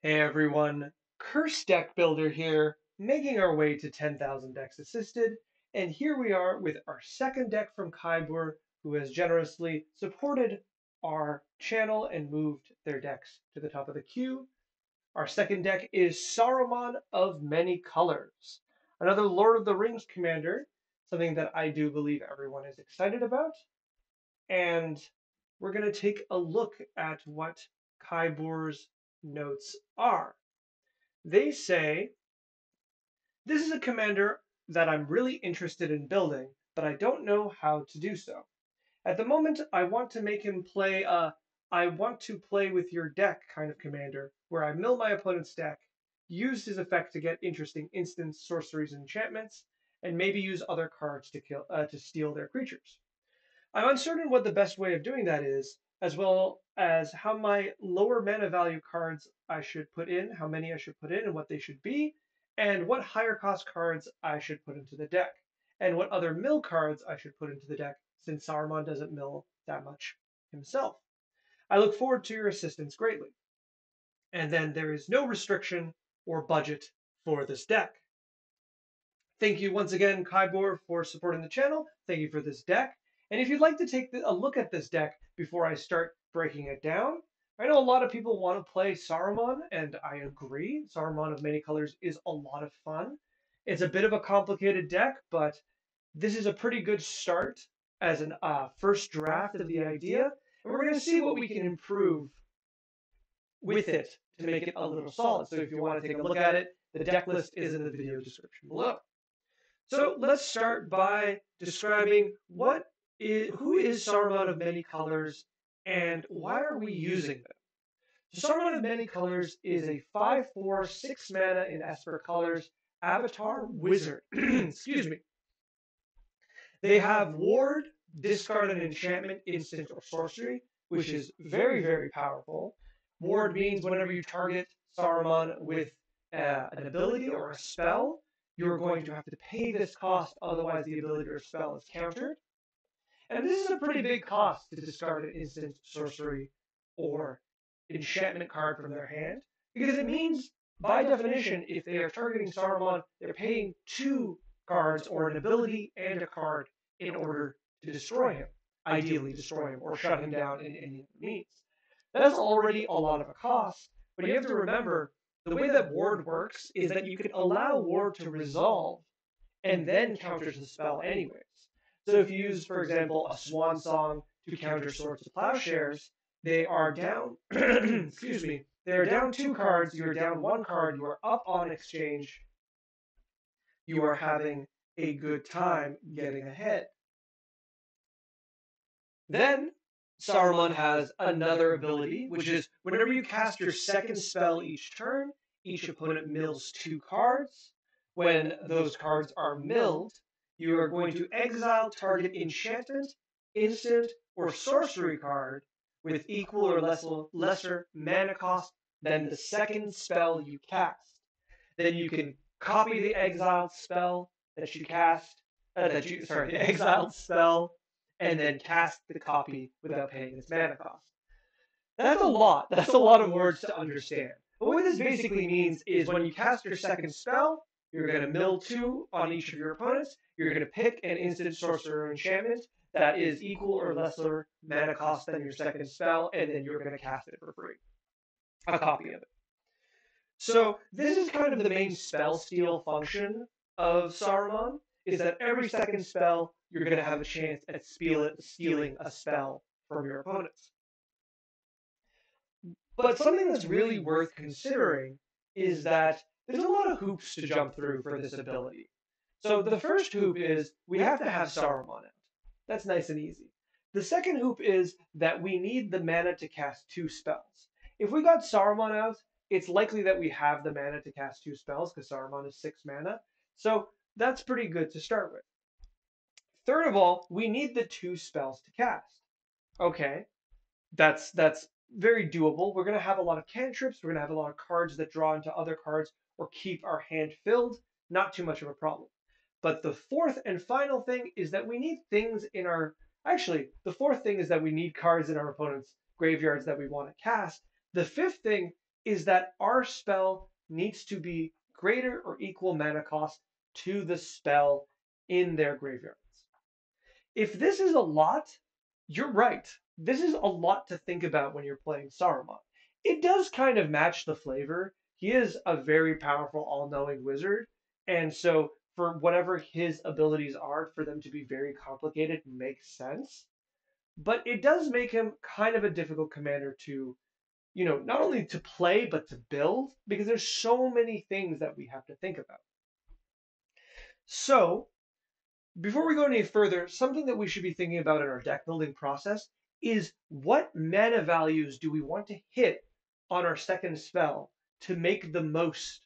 Hey everyone, Curse Deck Builder here, making our way to 10,000 decks assisted, and here we are with our second deck from Kybur, who has generously supported our channel and moved their decks to the top of the queue. Our second deck is Saruman of Many Colors, another Lord of the Rings commander, something that I do believe everyone is excited about, and we're going to take a look at what Kybur's notes are. They say, this is a commander that I'm really interested in building, but I don't know how to do so. At the moment, I want to make him play a I want to play with your deck kind of commander, where I mill my opponent's deck, use his effect to get interesting instants, sorceries, and enchantments, and maybe use other cards to steal their creatures. I'm uncertain what the best way of doing that is, as well as how my lower mana value cards I should put in, how many I should put in, and what they should be, and what higher cost cards I should put into the deck, and what other mill cards I should put into the deck, since Saruman doesn't mill that much himself. I look forward to your assistance greatly. And then there is no restriction or budget for this deck. Thank you once again, Kybor, for supporting the channel. Thank you for this deck. And if you'd like to take a look at this deck before I start breaking it down, I know a lot of people want to play Saruman, and I agree. Saruman of Many Colors is a lot of fun. It's a bit of a complicated deck, but this is a pretty good start as an first draft of the idea. And we're going to see what we can improve with it to make it a little solid. So if you want to take a look at it, the deck list is in the video description below. So let's start by describing who is Saruman of Many Colors and why are we using them? So Saruman of Many Colors is a 5/4, 6 mana in Esper Colors Avatar Wizard. Excuse me. They have Ward, discard an enchantment, instant, or sorcery, which is very, very powerful. Ward means whenever you target Saruman with an ability or a spell, you're going to have to pay this cost, otherwise the ability or spell is countered. And this is a pretty big cost to discard an instant, sorcery, or enchantment card from their hand, because it means, by definition, if they are targeting Saruman, they're paying two cards or an ability and a card in order to destroy him, ideally destroy him or shut him down in any means. That's already a lot of a cost, but you have to remember the way that Ward works is that you can allow Ward to resolve and then counters the spell anyways. So if you use, for example, a Swan Song to counter Swords to Plowshares, they are down, excuse me, they are down two cards, you are down one card, you are up on exchange, you are having a good time getting ahead. Then Saruman has another ability, which is whenever you cast your second spell each turn, each opponent mills two cards. When those cards are milled, you are going to exile target enchantment, instant, or sorcery card with equal or lesser mana cost than the second spell you cast. Then you can copy the exiled spell that you cast, the exiled spell, and then cast the copy without paying its mana cost. That's a lot. That's a lot of words to understand. But what this basically means is when you cast your second spell, you're going to mill two on each of your opponents. You're going to pick an instant, sorcerer, or enchantment that is equal or lesser mana cost than your second spell, and then you're going to cast it for free. A copy of it. So this is kind of the main spell steal function of Saruman, is that every second spell, you're going to have a chance at stealing a spell from your opponents. But something that's really worth considering is that there's a lot of hoops to jump through for this ability. So the first hoop is we have to have Saruman out. That's nice and easy. The second hoop is that we need the mana to cast two spells. If we got Saruman out, it's likely that we have the mana to cast two spells because Saruman is 6 mana. So that's pretty good to start with. Third of all, we need the two spells to cast. Okay, that's very doable. We're going to have a lot of cantrips. We're going to have a lot of cards that draw into other cards or keep our hand filled. Not too much of a problem. But the fourth and final thing is that we need things in our... Actually, the fourth thing is that we need cards in our opponent's graveyards that we want to cast. The fifth thing is that our spell needs to be greater or equal mana cost to the spell in their graveyards. If this is a lot, you're right. This is a lot to think about when you're playing Saruman. It does kind of match the flavor. He is a very powerful, all-knowing wizard, and so for whatever his abilities are, for them to be very complicated makes sense. But it does make him kind of a difficult commander to, not only to play but to build, because there's so many things that we have to think about. So before we go any further, something that we should be thinking about in our deck building process is what mana values do we want to hit on our second spell to make the most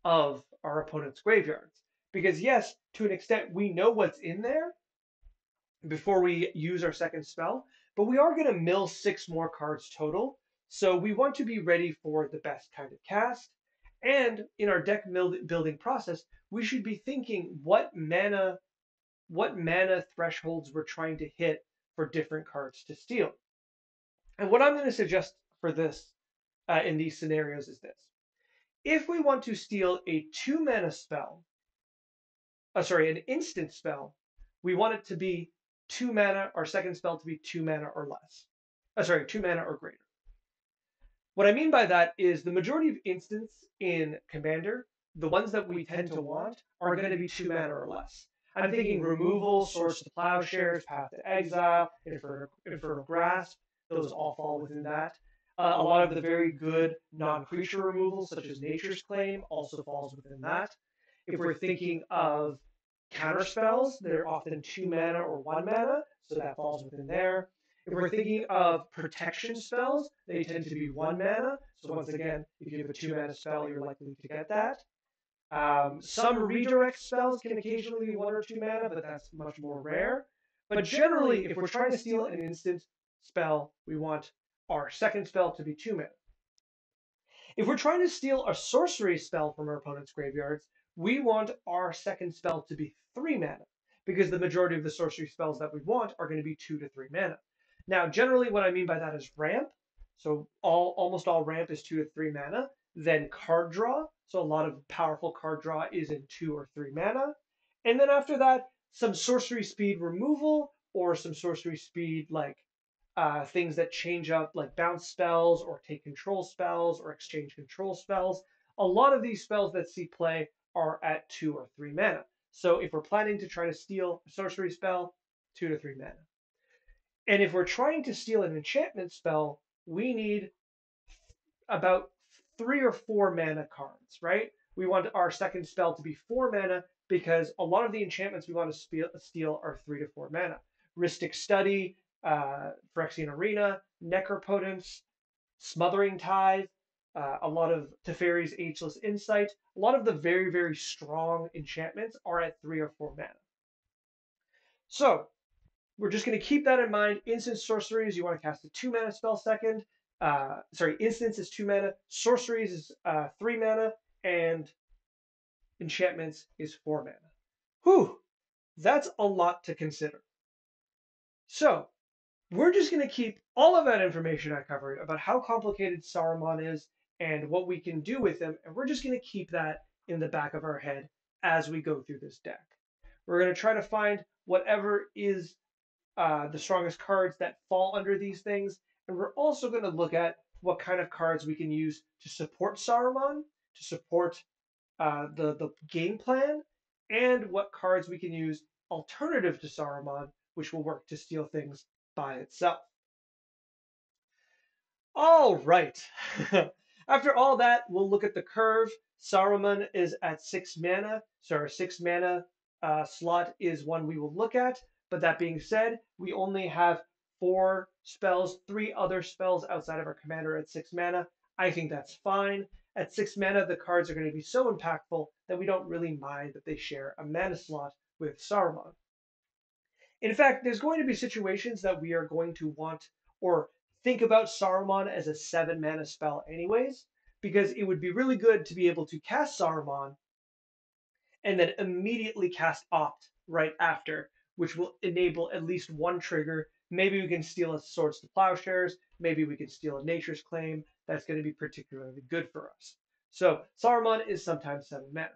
of our opponent's graveyards? Because yes, to an extent, we know what's in there before we use our second spell, but we are going to mill 6 more cards total. So we want to be ready for the best kind of cast. And in our deck building process, we should be thinking what mana thresholds we're trying to hit for different cards to steal. And what I'm going to suggest for this in these scenarios is this. If we want to steal a 2 mana spell, an instant spell, we want it to be 2 mana, our second spell to be 2 mana or less. 2 mana or greater. What I mean by that is the majority of instants in Commander, the ones that we tend to want, are going to be 2 mana or less. I'm thinking removal, Swords to Plowshares, Path to Exile, Infernal Grasp. Those all fall within that. A lot of the very good non-creature removals, such as Nature's Claim, also falls within that. If we're thinking of counter spells, they're often 2 mana or 1 mana, so that falls within there. If we're thinking of protection spells, they tend to be 1 mana. So once again, if you have a 2 mana spell, you're likely to get that. Some redirect spells can occasionally be 1 or 2 mana, but that's much more rare. But generally, if we're trying to steal an instant spell, we want our second spell to be 2 mana. If we're trying to steal a sorcery spell from our opponent's graveyards, we want our second spell to be 3 mana, because the majority of the sorcery spells that we want are going to be 2 to 3 mana. Now, generally, what I mean by that is ramp. So almost all ramp is 2 to 3 mana. Then card draw. So a lot of powerful card draw is in 2 or 3 mana. And then after that, some sorcery speed removal or some sorcery speed like things that change up, like bounce spells or take control spells or exchange control spells. A lot of these spells that see play are at 2 or 3 mana. So if we're planning to try to steal a sorcery spell, 2 to 3 mana. And if we're trying to steal an enchantment spell, we need about 3 or 4 mana cards, right? We want our second spell to be 4 mana because a lot of the enchantments we want to steal are 3 to 4 mana. Rhystic Study, Phyrexian Arena, Necropotence, Smothering Tithe, a lot of Teferi's Ageless Insight. A lot of the very, very strong enchantments are at 3 or 4 mana. So we're just going to keep that in mind. Instant sorceries, you want to cast a 2 mana spell second. Instance is 2 mana. Sorceries is 3 mana. And enchantments is 4 mana. Whew, that's a lot to consider. So we're just going to keep all of that information I covered about how complicated Saruman is and what we can do with him, and we're just going to keep that in the back of our head as we go through this deck. We're going to try to find whatever is the strongest cards that fall under these things, and we're also going to look at what kind of cards we can use to support Saruman, to support the game plan, and what cards we can use alternative to Saruman, which will work to steal things by itself. All right. After all that, we'll look at the curve. Saruman is at 6 mana, so our 6 mana slot is one we will look at. But that being said, we only have 4 spells, 3 other spells outside of our commander at 6 mana. I think that's fine. At 6 mana, the cards are going to be so impactful that we don't really mind that they share a mana slot with Saruman. In fact, there's going to be situations that we are going to want or think about Saruman as a 7 mana spell anyways, because it would be really good to be able to cast Saruman and then immediately cast Opt right after, which will enable at least one trigger. Maybe we can steal a Swords to Plowshares, maybe we can steal a Nature's Claim, that's going to be particularly good for us. So Saruman is sometimes 7 mana.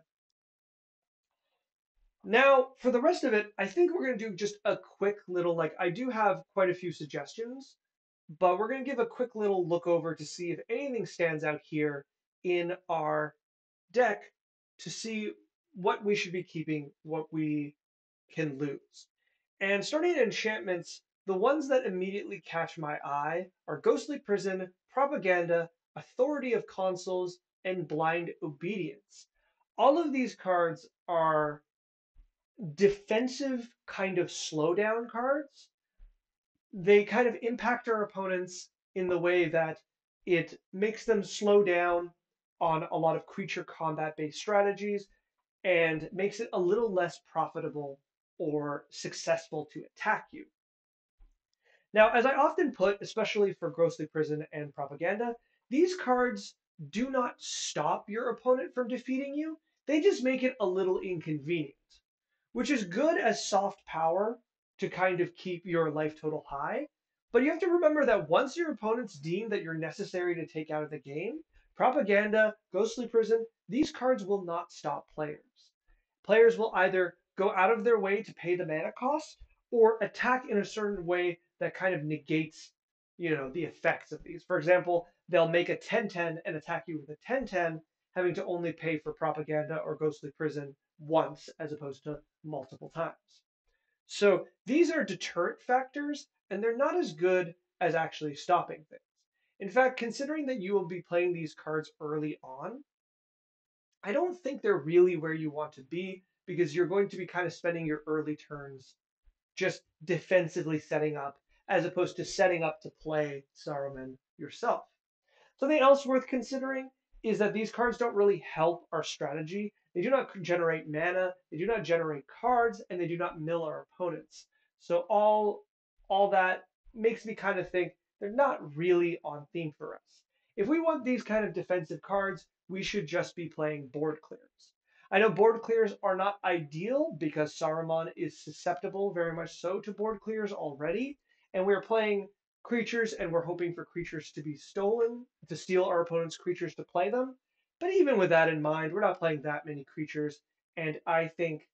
Now, for the rest of it, I think we're going to do just a quick little, like, I do have quite a few suggestions, but we're going to give a quick little look over to see if anything stands out here in our deck to see what we should be keeping, what we can lose. And starting at enchantments, the ones that immediately catch my eye are Ghostly Prison, Propaganda, Authority of Consuls, and Blind Obedience. All of these cards are defensive kind of slowdown cards. They kind of impact our opponents in the way that it makes them slow down on a lot of creature combat based strategies and makes it a little less profitable or successful to attack you. Now, as I often put, especially for Ghostly Prison and Propaganda, these cards do not stop your opponent from defeating you, they just make it a little inconvenient, which is good as soft power to kind of keep your life total high. But you have to remember that once your opponents deem that you're necessary to take out of the game, Propaganda, Ghostly Prison, these cards will not stop players. Players will either go out of their way to pay the mana cost or attack in a certain way that kind of negates, the effects of these. For example, they'll make a 10/10 and attack you with a 10/10, having to only pay for Propaganda or Ghostly Prison once as opposed to multiple times. So these are deterrent factors, and they're not as good as actually stopping things. In fact, considering that you will be playing these cards early on, I don't think they're really where you want to be because you're going to be kind of spending your early turns just defensively setting up as opposed to setting up to play Saruman yourself. Something else worth considering is that these cards don't really help our strategy. They do not generate mana, they do not generate cards, and they do not mill our opponents. So all that makes me kind of think they're not really on theme for us. If we want these kind of defensive cards, we should just be playing board clears. I know board clears are not ideal because Saruman is susceptible very much so to board clears already, and we're playing creatures and we're hoping for creatures to be stolen, to steal our opponent's creatures to play them. But even with that in mind, we're not playing that many creatures, and I think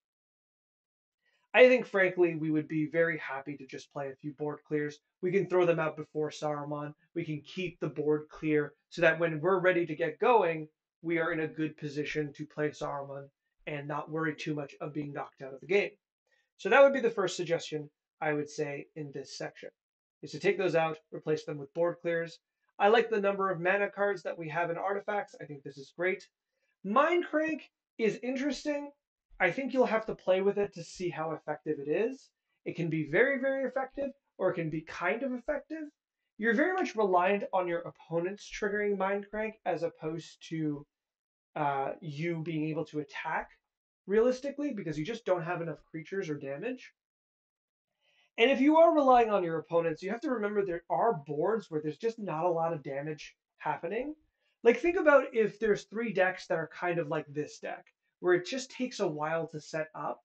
frankly we would be very happy to just play a few board clears. We can throw them out before Saruman. We can keep the board clear so that when we're ready to get going, we are in a good position to play Saruman and not worry too much of being knocked out of the game. So that would be the first suggestion I would say in this section, is to take those out, replace them with board clears. I like the number of mana cards that we have in artifacts. I think this is great. Mind Crank is interesting. I think you'll have to play with it to see how effective it is. It can be very, very effective, or it can be kind of effective. You're very much reliant on your opponent's triggering Mind Crank as opposed to you being able to attack realistically because you just don't have enough creatures or damage. And if you are relying on your opponents, you have to remember there are boards where there's just not a lot of damage happening. Like think about if there's 3 decks that are kind of like this deck, where it just takes a while to set up,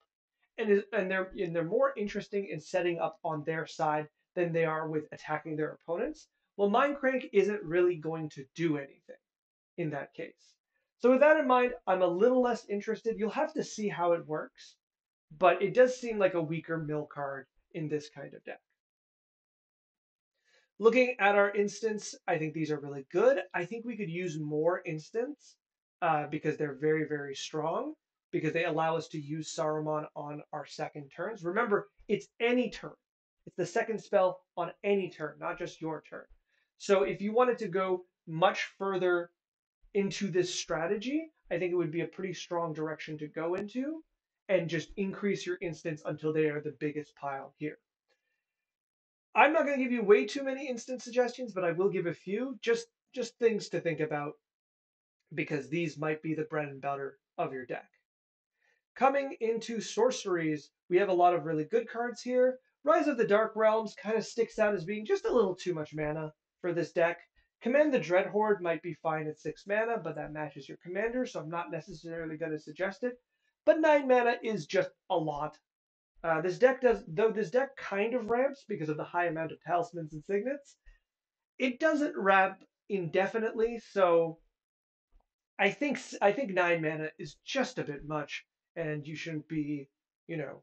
and they're more interesting in setting up on their side than they are with attacking their opponents. Well, Mindcrank isn't really going to do anything in that case. So with that in mind, I'm a little less interested. You'll have to see how it works, but it does seem like a weaker mill card in this kind of deck. Looking at our instants, I think these are really good. I think we could use more instants because they're very, very strong, because they allow us to use Saruman on our second turns. Remember, it's any turn. It's the second spell on any turn, not just your turn. So if you wanted to go much further into this strategy, I think it would be a pretty strong direction to go into and just increase your instants until they are the biggest pile here. I'm not going to give you way too many instant suggestions, but I will give a few, just things to think about because these might be the bread and butter of your deck. Coming into sorceries, we have a lot of really good cards here. Rise of the Dark Realms kind of sticks out as being just a little too much mana for this deck. Command the Dreadhorde might be fine at 6 mana, but that matches your commander, so I'm not necessarily going to suggest it. But 9 mana is just a lot. This deck kind of ramps because of the high amount of talismans and signets, it doesn't ramp indefinitely, so I think 9 mana is just a bit much, and you shouldn't be, you know,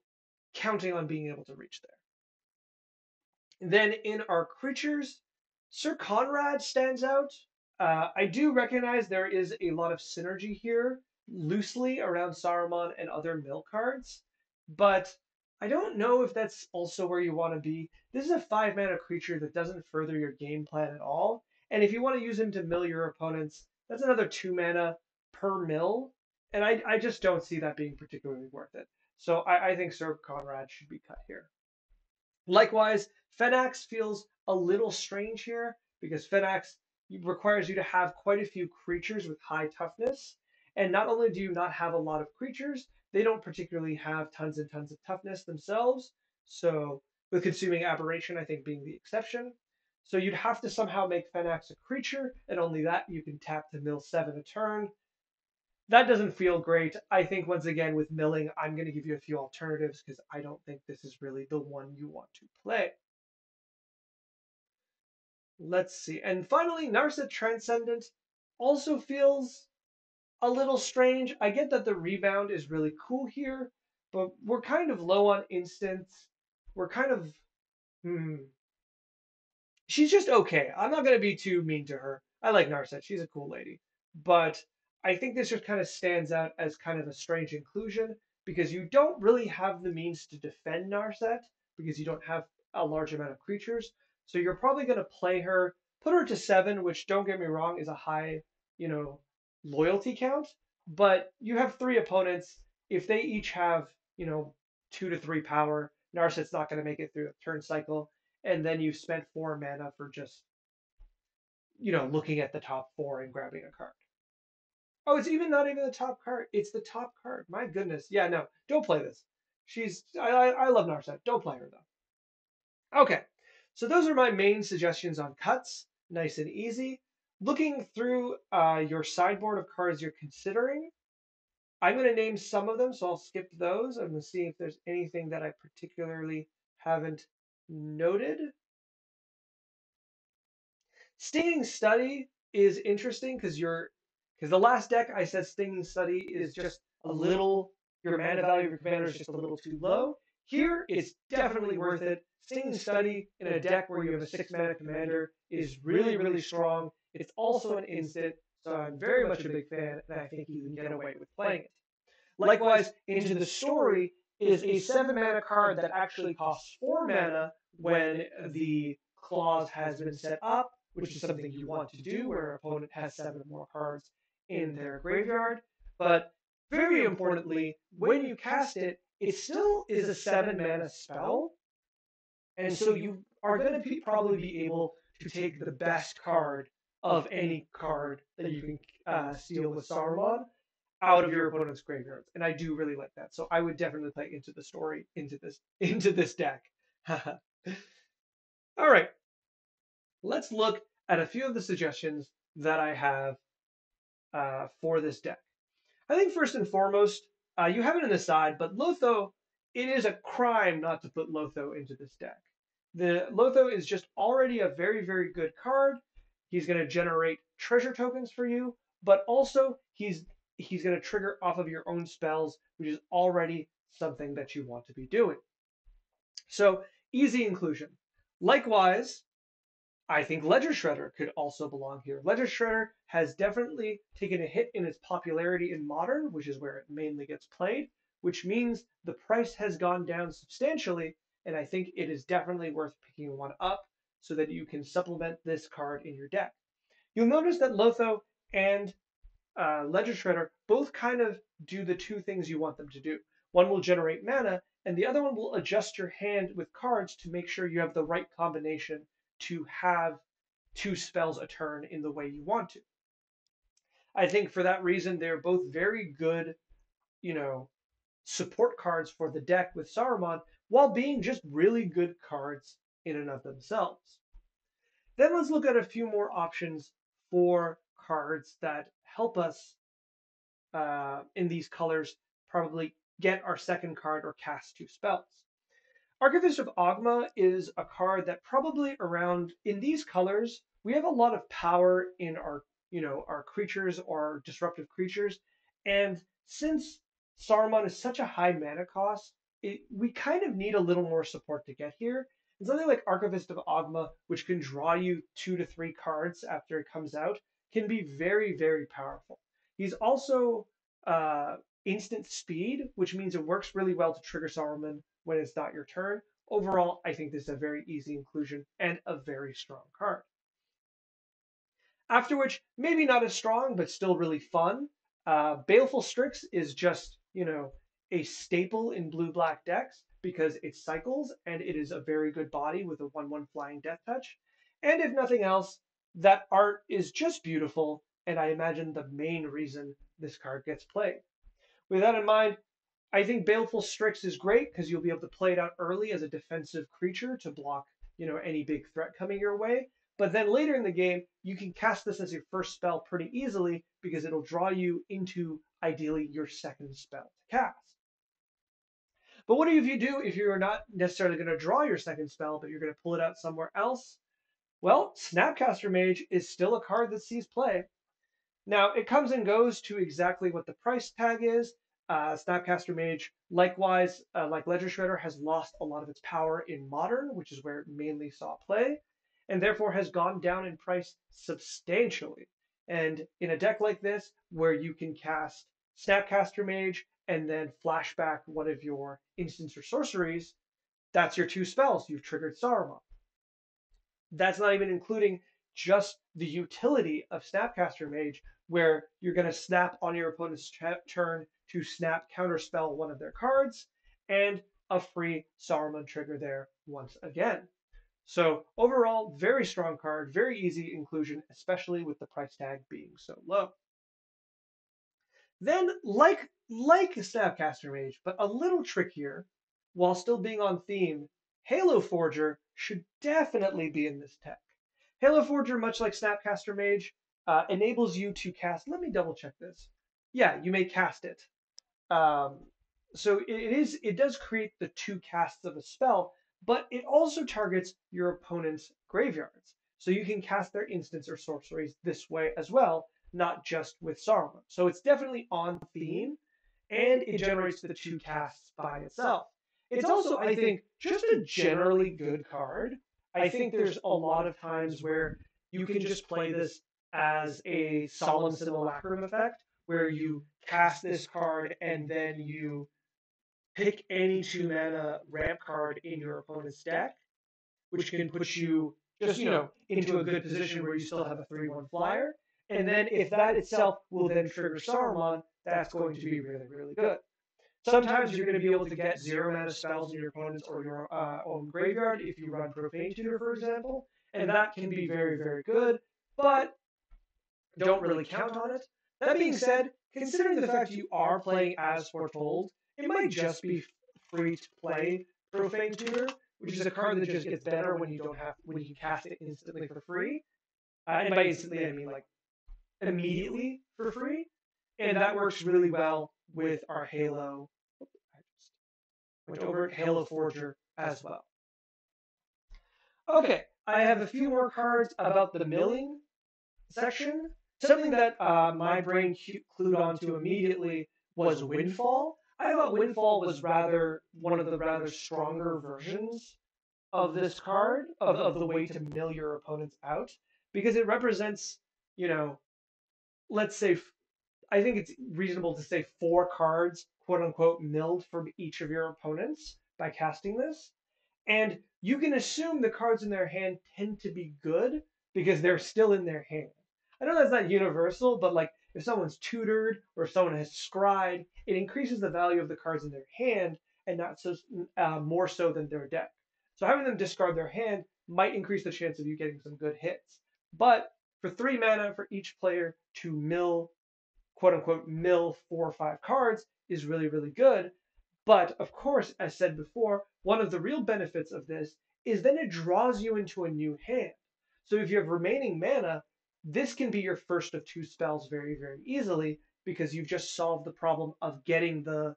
counting on being able to reach there. Then in our creatures, Sir Conrad stands out. I do recognize there is a lot of synergy here, loosely around Saruman and other mill cards, but I don't know if that's also where you want to be. This is a 5 mana creature that doesn't further your game plan at all, and if you want to use him to mill your opponents, that's another 2 mana per mill, and I just don't see that being particularly worth it. So I think Sir Conrad should be cut here. Likewise, Fenax feels a little strange here because Fenax requires you to have quite a few creatures with high toughness. And not only do you not have a lot of creatures, they don't particularly have tons and tons of toughness themselves. So, with Consuming Aberration, I think being the exception. So, you'd have to somehow make Fenax a creature, and only that you can tap to mill 7 a turn. That doesn't feel great. I think once again with milling, I'm going to give you a few alternatives because I don't think this is really the one you want to play. Let's see. And finally, Narset Transcendent also feels a little strange. I get that the rebound is really cool here, but we're kind of low on instants. We're kind of she's just okay. I'm not gonna be too mean to her. I like Narset. She's a cool lady. But I think this just kind of stands out as kind of a strange inclusion because you don't really have the means to defend Narset because you don't have a large amount of creatures. So you're probably gonna play her, put her to 7, which don't get me wrong, is a high, you know, loyalty count. But you have 3 opponents. If they each have, 2 to 3 power, Narset's not gonna make it through a turn cycle, and then you've spent 4 mana for just looking at the top 4 and grabbing a card. Oh, it's not even the top card. It's the top card. My goodness. Yeah, no, don't play this. I love Narset. Don't play her though. Okay, so those are my main suggestions on cuts. Nice and easy. Looking through your sideboard of cards you're considering, I'm going to name some of them, so I'll skip those. I'm going to see if there's anything that I particularly haven't noted. Stinging Study is interesting because the last deck I said Stinging Study is just a little your mana value of your commander is just a little too low. Here it's definitely worth it. Stinging Study in a deck where you have a 6 mana commander is really, really strong. It's also an instant, so I'm very much a big fan, and I think you can get away with playing it. Likewise, Into the Story is a 7 mana card that actually costs 4 mana when the clause has been set up, which is something you want to do where an opponent has 7 or more cards in their graveyard. But very importantly, when you cast it, it still is a 7 mana spell. And so you are going to probably be able to take the best card of any card that you can steal with Saruman out of your opponent's graveyards, and I do really like that. So I would definitely play Into the Story into this deck. All right, let's look at a few of the suggestions that I have for this deck. I think first and foremost, you have it in the side, but Lotho, it is a crime not to put Lotho into this deck. The Lotho is just already a very, very good card. He's going to generate treasure tokens for you, but also he's going to trigger off of your own spells, which is already something that you want to be doing. So easy inclusion. Likewise, I think Ledger Shredder could also belong here. Ledger Shredder has definitely taken a hit in its popularity in Modern, which is where it mainly gets played, which means the price has gone down substantially, and I think it is definitely worth picking one up so that you can supplement this card in your deck. You'll notice that Lotho and Ledger Shredder both kind of do the two things you want them to do. One will generate mana, and the other one will adjust your hand with cards to make sure you have the right combination to have 2 spells a turn in the way you want to. I think for that reason, they're both very good, support cards for the deck with Saruman, while being just really good cards in and of themselves. Then let's look at a few more options for cards that help us in these colors probably get our second card or cast 2 spells. Archivist of Ogma is a card that probably around in these colors we have a lot of power in our, our creatures or disruptive creatures, and since Saruman is such a high mana cost, we kind of need a little more support to get here. And something like Archivist of Ogma, which can draw you 2 to 3 cards after it comes out, can be very, very powerful. He's also uh, instant speed, which means it works really well to trigger Saruman when it's not your turn. Overall, I think this is a very easy inclusion and a very strong card. After which, maybe not as strong, but still really fun. Baleful Strix is just, a staple in blue-black decks because it cycles and it is a very good body with a 1/1 flying death touch. And if nothing else, that art is just beautiful, and I imagine the main reason this card gets played. With that in mind, I think Baleful Strix is great because you'll be able to play it out early as a defensive creature to block, any big threat coming your way. But then later in the game, you can cast this as your first spell pretty easily because it'll draw you into ideally your second spell to cast. But what do you do if you're not necessarily going to draw your second spell, but you're going to pull it out somewhere else? Well, Snapcaster Mage is still a card that sees play. Now, it comes and goes to exactly what the price tag is. Snapcaster Mage, likewise, like Ledger Shredder, has lost a lot of its power in Modern, which is where it mainly saw play, and therefore has gone down in price substantially. And in a deck like this, where you can cast Snapcaster Mage and then flashback one of your instants or sorceries, that's your 2 spells. You've triggered Saruman. That's not even including just the utility of Snapcaster Mage, where you're going to snap on your opponent's turn to snap counterspell one of their cards, and a free Saruman trigger there once again. So overall, very strong card, very easy inclusion, especially with the price tag being so low. Then, like Snapcaster Mage, but a little trickier, while still being on theme, Halo Forger should definitely be in this deck. Halo Forger, much like Snapcaster Mage, enables you to cast. Let me double check this. Yeah, you may cast it. Um, so it does create the 2 casts of a spell, but it also targets your opponent's graveyards. So you can cast their instants or sorceries this way as well, not just with Saruman. So it's definitely on theme, and it generates the 2 casts by itself. It's also, I think, just a generally good card. I think there's a lot of times where you can just play this as a Solemn Simulacrum effect, where you cast this card and then you pick any 2 mana ramp card in your opponent's deck, which can put you just, into a good position where you still have a 3/1 flyer. And then if that itself will then trigger Saruman, that's going to be really, really good. Sometimes you're going to be able to get 0 mana spells in your opponent's or your own graveyard if you run Profane Tutor, for example, and that can be very, very good, but don't really count on it. That being said, considering the fact you are playing as foretold, it might just be free to play Profane Tutor, which is a card that just gets better when you cast it instantly for free. And by instantly I mean like immediately for free. And that works really well with our Halo. I just went over it, Halo Forger as well. Okay, I have a few more cards about the milling section. Something that my brain clued onto immediately was Windfall. I thought Windfall was rather one of the rather stronger versions of this card, of the way to mill your opponents out, because it represents, let's say, I think it's reasonable to say 4 cards, quote unquote, milled from each of your opponents by casting this. And you can assume the cards in their hand tend to be good because they're still in their hand. I know that's not universal, but like if someone's tutored or if someone has scryed, it increases the value of the cards in their hand and not so more so than their deck. So having them discard their hand might increase the chance of you getting some good hits. But for 3 mana for each player to mill, quote unquote, mill 4 or 5 cards is really, really good. But of course, as said before, one of the real benefits of this is then it draws you into a new hand. So if you have remaining mana, this can be your first of 2 spells very, very easily because you've just solved the problem of getting the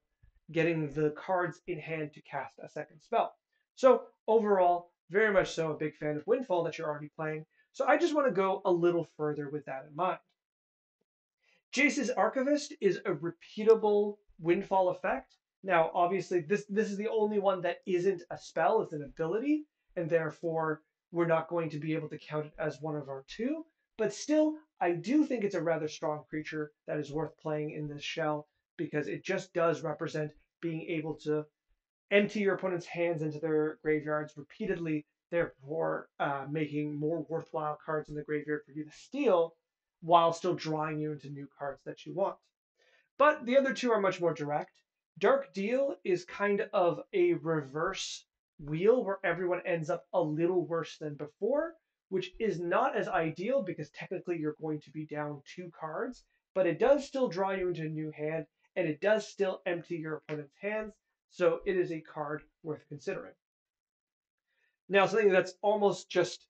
cards in hand to cast a second spell. So overall, very much so a big fan of Windfall that you're already playing. So I just want to go a little further with that in mind. Jace's Archivist is a repeatable windfall effect. Now, obviously, this is the only one that isn't a spell, it's an ability, and therefore we're not going to be able to count it as one of our two. But still, I do think it's a rather strong creature that is worth playing in this shell because it just does represent being able to empty your opponent's hands into their graveyards repeatedly, therefore making more worthwhile cards in the graveyard for you to steal while still drawing you into new cards that you want. But the other two are much more direct. Dark Deal is kind of a reverse wheel where everyone ends up a little worse than before, which is not as ideal because technically you're going to be down two cards, but it does still draw you into a new hand and it does still empty your opponent's hands, so it is a card worth considering. Now, something that's almost just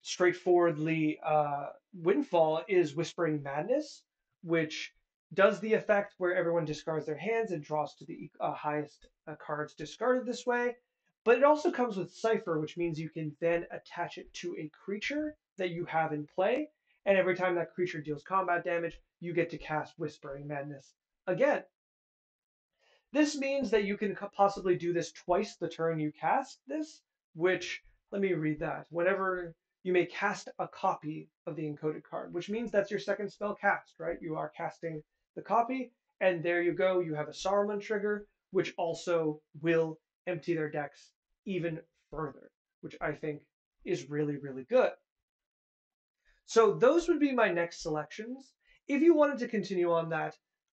straightforwardly Windfall is Whispering Madness, which does the effect where everyone discards their hands and draws to the highest cards discarded this way. But it also comes with Cipher, which means you can then attach it to a creature that you have in play. And every time that creature deals combat damage, you get to cast Whispering Madness again. This means that you can possibly do this twice the turn you cast this, which, let me read that. Whenever you may cast a copy of the encoded card, which means that's your second spell cast, right? You are casting the copy, and there you go. You have a Saruman trigger, which also will empty their decks even further, which I think is really, really good. So those would be my next selections. If you wanted to continue on that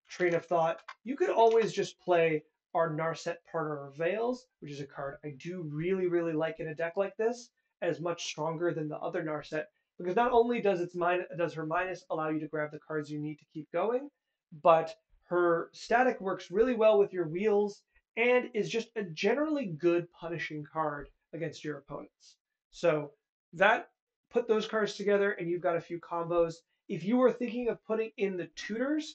train of thought, you could always just play our Narset Partner of Veils, which is a card I do really, really like in a deck like this, as much stronger than the other Narset, because not only does her minus allow you to grab the cards you need to keep going, but her static works really well with your wheels and is just a generally good punishing card against your opponents. So that put those cards together and you've got a few combos. If you were thinking of putting in the tutors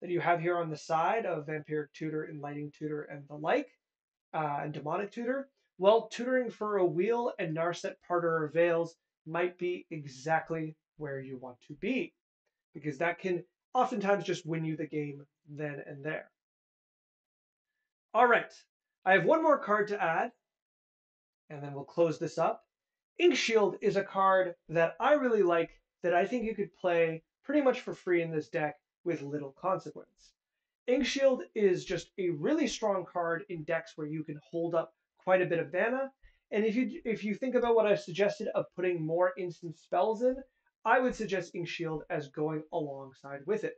that you have here on the side of Vampiric Tutor, Enlightening Tutor, and the like, and Demonic Tutor, well, tutoring for a wheel and Narset Partner of Veils might be exactly where you want to be, because that can oftentimes just win you the game then and there. All right, I have one more card to add, and then we'll close this up. Inkshield is a card that I really like that I think you could play pretty much for free in this deck with little consequence. Inkshield is just a really strong card in decks where you can hold up quite a bit of mana. And if you think about what I've suggested of putting more instant spells in, I would suggest Inkshield as going alongside with it.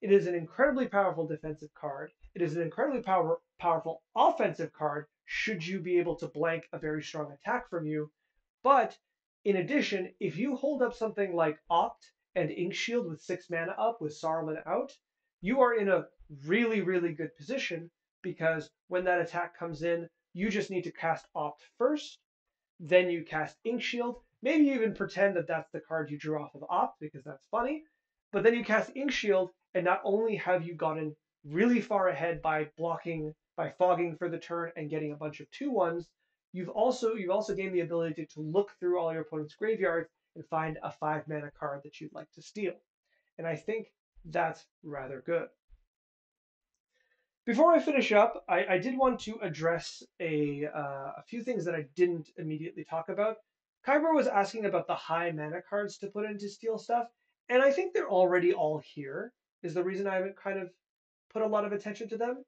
It is an incredibly powerful defensive card. It is an incredibly powerful offensive card should you be able to blank a very strong attack from you. But in addition, if you hold up something like Opt and Inkshield with 6 mana up with Saruman out, you are in a really, really good position because when that attack comes in, you just need to cast Opt first, then you cast Inkshield. Maybe you even pretend that that's the card you drew off of Opt because that's funny. But then you cast Inkshield, and not only have you gotten really far ahead by blocking, by fogging for the turn and getting a bunch of 2/1s, you've also gained the ability to look through all your opponent's graveyards and find a 5 mana card that you'd like to steal. And I think that's rather good. Before I finish up, I did want to address a few things that I didn't immediately talk about. Kyber was asking about the high mana cards to put into steel stuff, and I think they're already all here, is the reason I haven't kind of put a lot of attention to them.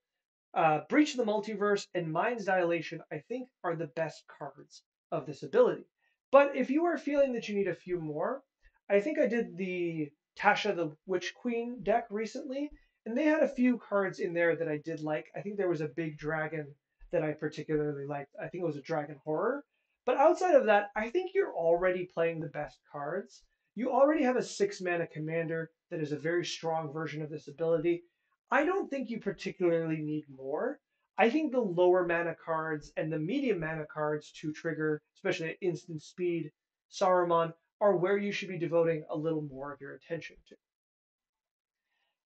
Breach of the Multiverse and Mind's Dilation, I think, are the best cards of this ability. But if you are feeling that you need a few more, I think I did the Tasha the Witch Queen deck recently, and they had a few cards in there that I did like. I think there was a big dragon that I particularly liked. I think it was a Dragon Horror. But outside of that, I think you're already playing the best cards. You already have a 6 mana commander that is a very strong version of this ability. I don't think you particularly need more. I think the lower mana cards and the medium mana cards to trigger, especially at instant speed, Saruman, are where you should be devoting a little more of your attention to.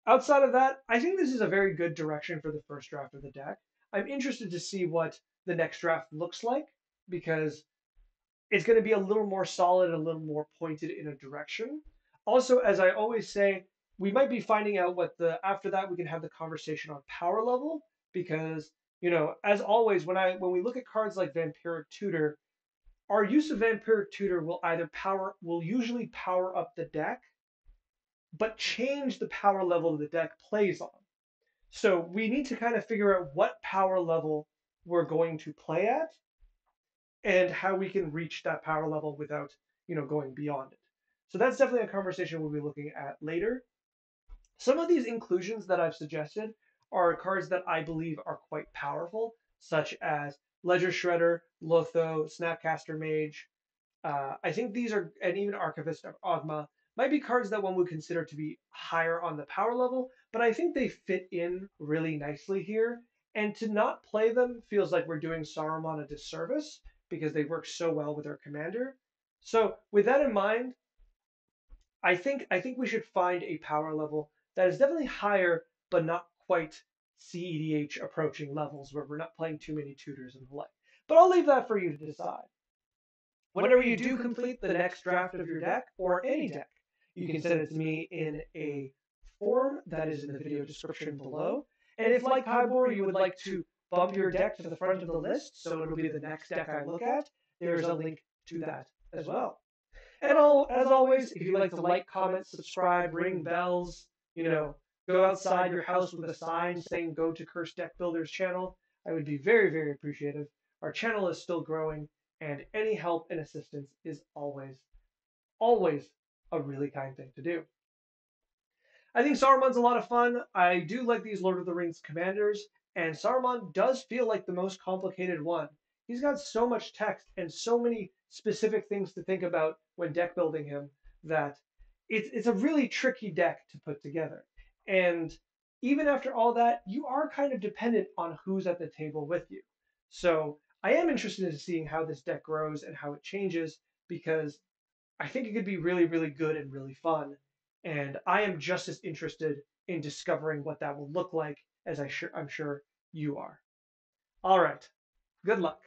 Outside of that, I think this is a very good direction for the first draft of the deck. I'm interested to see what the next draft looks like because it's going to be a little more solid, a little more pointed in a direction. Also, as I always say, we might be finding out what the after that we can have the conversation on power level because as always when we look at cards like Vampiric Tutor, our use of Vampiric Tutor will usually power up the deck, but change the power level the deck plays on. So we need to kind of figure out what power level we're going to play at and how we can reach that power level without, going beyond it. So that's definitely a conversation we'll be looking at later. Some of these inclusions that I've suggested are cards that I believe are quite powerful, such as Ledger Shredder, Lotho, Snapcaster Mage. I think these are, and even Archivist of Ogma, might be cards that one would consider to be higher on the power level, but I think they fit in really nicely here. And to not play them feels like we're doing Saruman a disservice because they work so well with our commander. So with that in mind, I think we should find a power level that is definitely higher, but not quite CEDH approaching levels where we're not playing too many tutors and the like. But I'll leave that for you to decide. Whenever you do complete the next draft of your deck, or any deck, you can send it to me in a form that is in the video description below. And if, like Kybor, you would like to bump your deck to the front of the list, so it'll be the next deck I look at, there's a link to that as well. And as always, if you'd like to like, comment, subscribe, ring bells, go outside your house with a sign saying go to Cursed Deck Builder's channel, I would be very, very appreciative. Our channel is still growing, and any help and assistance is always, always a really kind thing to do. I think Saruman's a lot of fun. I do like these Lord of the Rings commanders, and Saruman does feel like the most complicated one. He's got so much text and so many specific things to think about when deck building him that it's a really tricky deck to put together. And even after all that, you are kind of dependent on who's at the table with you. So I am interested in seeing how this deck grows and how it changes because I think it could be really, really good and really fun. And I am just as interested in discovering what that will look like as I'm sure you are. All right. Good luck.